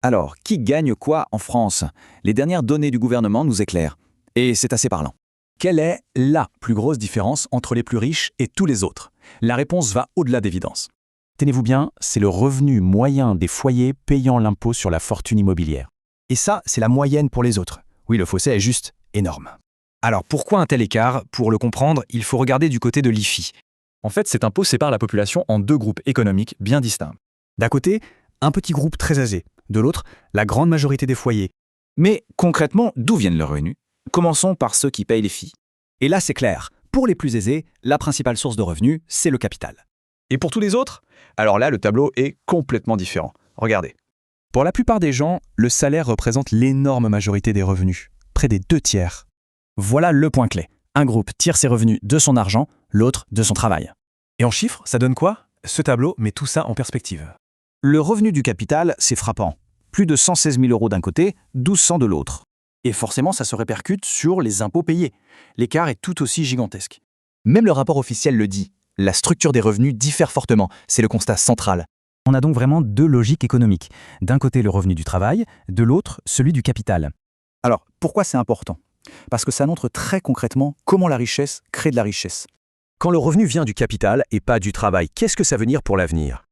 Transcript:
Alors, qui gagne quoi en France? Les dernières données du gouvernement nous éclairent. Et c'est assez parlant. Quelle est la plus grosse différence entre les plus riches et tous les autres? La réponse va au-delà d'évidence. Tenez-vous bien, c'est le revenu moyen des foyers payant l'impôt sur la fortune immobilière. Et ça, c'est la moyenne pour les autres. Oui, le fossé est juste énorme. Alors pourquoi un tel écart? Pour le comprendre, il faut regarder du côté de l'IFI. En fait, cet impôt sépare la population en deux groupes économiques bien distincts. D'un côté, un petit groupe très aisé. De l'autre, la grande majorité des foyers. Mais concrètement, d'où viennent leurs revenus? Commençons par ceux qui payent les FII. Et là, c'est clair. Pour les plus aisés, la principale source de revenus, c'est le capital. Et pour tous les autres? Alors là, le tableau est complètement différent. Regardez. Pour la plupart des gens, le salaire représente l'énorme majorité des revenus, près des 2/3. Voilà le point clé. Un groupe tire ses revenus de son argent, l'autre de son travail. Et en chiffres, ça donne quoi? Ce tableau met tout ça en perspective. Le revenu du capital, c'est frappant. Plus de 116 000 € d'un côté, 1 200 de l'autre. Et forcément, ça se répercute sur les impôts payés. L'écart est tout aussi gigantesque. Même le rapport officiel le dit. La structure des revenus diffère fortement. C'est le constat central. On a donc vraiment deux logiques économiques. D'un côté, le revenu du travail, de l'autre, celui du capital. Alors, pourquoi c'est important? Parce que ça montre très concrètement comment la richesse crée de la richesse. Quand le revenu vient du capital et pas du travail, qu'est-ce que ça veut dire pour l'avenir?